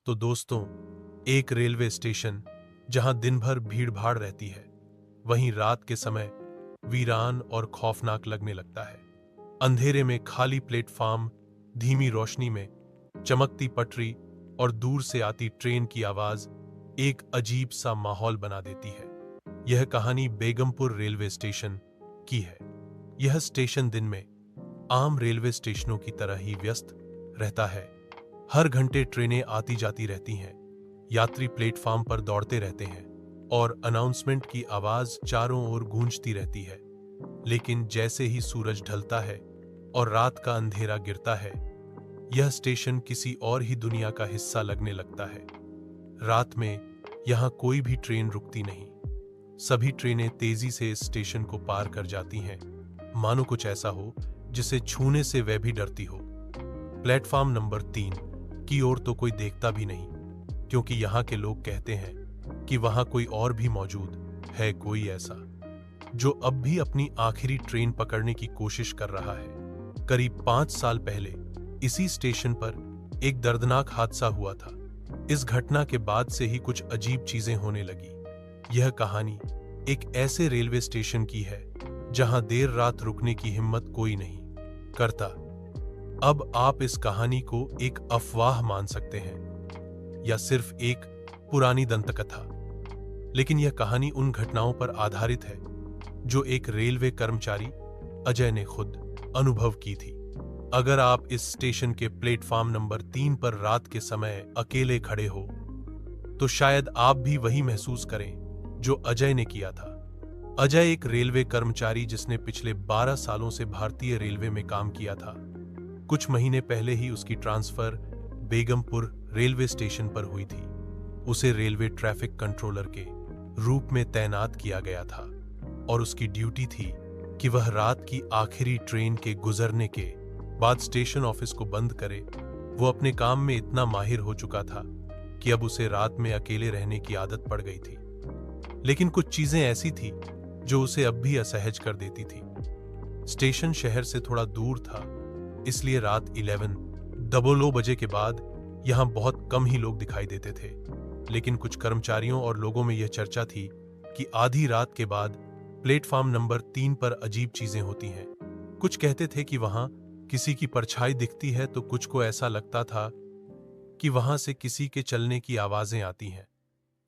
तो दोस्तों, एक रेलवे स्टेशन जहां दिन भर भीड़ भाड़ रहती है, वहीं रात के समय वीरान और खौफनाक लगने लगता है। अंधेरे में खाली प्लेटफार्म, धीमी रोशनी में चमकती पटरी और दूर से आती ट्रेन की आवाज एक अजीब सा माहौल बना देती है। यह कहानी बेगमपुर रेलवे स्टेशन की है। यह स्टेशन दिन में आम रेलवे स्टेशनों की तरह ही व्यस्त रहता है। हर घंटे ट्रेनें आती जाती रहती हैं, यात्री प्लेटफार्म पर दौड़ते रहते हैं और अनाउंसमेंट की आवाज चारों ओर गूंजती रहती है। लेकिन जैसे ही सूरज ढलता है और रात का अंधेरा गिरता है, यह स्टेशन किसी और ही दुनिया का हिस्सा लगने लगता है। रात में यहां कोई भी ट्रेन रुकती नहीं। सभी ट्रेनें तेजी से इस स्टेशन को पार कर जाती हैं, मानो कुछ ऐसा हो जिसे छूने से वह भी डरती हो। प्लेटफार्म नंबर 3 की ओर तो कोई देखता भी नहीं, क्योंकि यहाँ के लोग कहते हैं कि वहां कोई और भी मौजूद है, कोई ऐसा जो अब भी अपनी आखिरी ट्रेन पकड़ने की कोशिश कर रहा है। करीब 5 साल पहले इसी स्टेशन पर एक दर्दनाक हादसा हुआ था। इस घटना के बाद से ही कुछ अजीब चीजें होने लगी। यह कहानी एक ऐसे रेलवे स्टेशन की है जहां देर रात रुकने की हिम्मत कोई नहीं करता। अब आप इस कहानी को एक अफवाह मान सकते हैं या सिर्फ एक पुरानी दंतकथा, लेकिन यह कहानी उन घटनाओं पर आधारित है जो एक रेलवे कर्मचारी अजय ने खुद अनुभव की थी। अगर आप इस स्टेशन के प्लेटफार्म नंबर 3 पर रात के समय अकेले खड़े हो, तो शायद आप भी वही महसूस करें जो अजय ने किया था। अजय एक रेलवे कर्मचारी जिसने पिछले 12 सालों से भारतीय रेलवे में काम किया था। कुछ महीने पहले ही उसकी ट्रांसफर बेगमपुर रेलवे स्टेशन पर हुई थी। उसे रेलवे ट्रैफिक कंट्रोलर के रूप में तैनात किया गया था और उसकी ड्यूटी थी कि वह रात की आखिरी ट्रेन के गुजरने के बाद स्टेशन ऑफिस को बंद करे। वो अपने काम में इतना माहिर हो चुका था कि अब उसे रात में अकेले रहने की आदत पड़ गई थी। लेकिन कुछ चीजें ऐसी थी जो उसे अब भी असहज कर देती थी। स्टेशन शहर से थोड़ा दूर था, इसलिए रात 11:00 बजे के बाद यहां बहुत कम ही लोग दिखाई देते थे। लेकिन कुछ कर्मचारियों और लोगों में यह चर्चा थी कि आधी रात के बाद प्लेटफार्म नंबर 3 पर अजीब चीजें होती हैं। कुछ कहते थे कि वहां किसी की परछाई दिखती है, तो कुछ को ऐसा लगता था कि वहां से किसी के चलने की आवाजें आती हैं।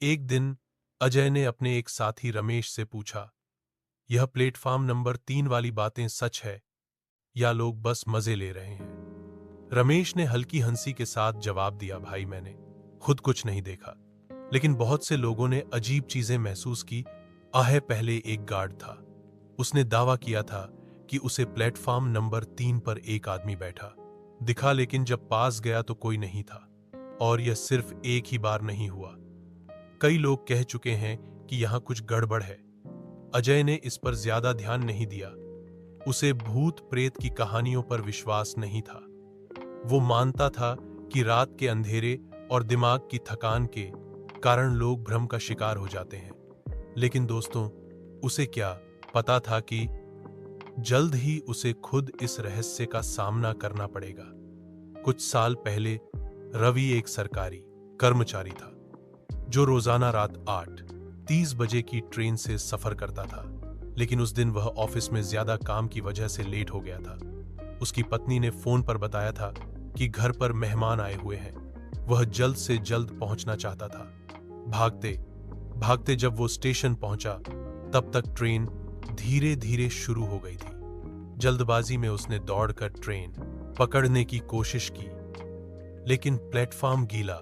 एक दिन अजय ने अपने एक साथी रमेश से पूछा, यह प्लेटफार्म नंबर 3 वाली बातें सच है या लोग बस मजे ले रहे हैं? रमेश ने हल्की हंसी के साथ जवाब दिया, भाई मैंने खुद कुछ नहीं देखा, लेकिन बहुत से लोगों ने अजीब चीजें महसूस की। पहले एक गार्ड था, उसने दावा किया था कि उसे प्लेटफार्म नंबर 3 पर एक आदमी बैठा दिखा, लेकिन जब पास गया तो कोई नहीं था। और यह सिर्फ एक ही बार नहीं हुआ, कई लोग कह चुके हैं कि यहां कुछ गड़बड़ है। अजय ने इस पर ज्यादा ध्यान नहीं दिया। उसे भूत प्रेत की कहानियों पर विश्वास नहीं था। वो मानता था कि रात के अंधेरे और दिमाग की थकान के कारण लोग भ्रम का शिकार हो जाते हैं। लेकिन दोस्तों, उसे क्या पता था कि जल्द ही उसे खुद इस रहस्य का सामना करना पड़ेगा। कुछ साल पहले रवि एक सरकारी कर्मचारी था जो रोजाना रात 8:30 बजे की ट्रेन से सफर करता था। लेकिन उस दिन वह ऑफिस में ज्यादा काम की वजह से लेट हो गया था। उसकी पत्नी ने फोन पर बताया था कि घर पर मेहमान आए हुए हैं। वह जल्द से जल्द पहुंचना चाहता था। भागते भागते जब वो स्टेशन पहुंचा, तब तक ट्रेन धीरे धीरे शुरू हो गई थी। जल्दबाजी में उसने दौड़कर ट्रेन पकड़ने की कोशिश की, लेकिन प्लेटफार्म गीला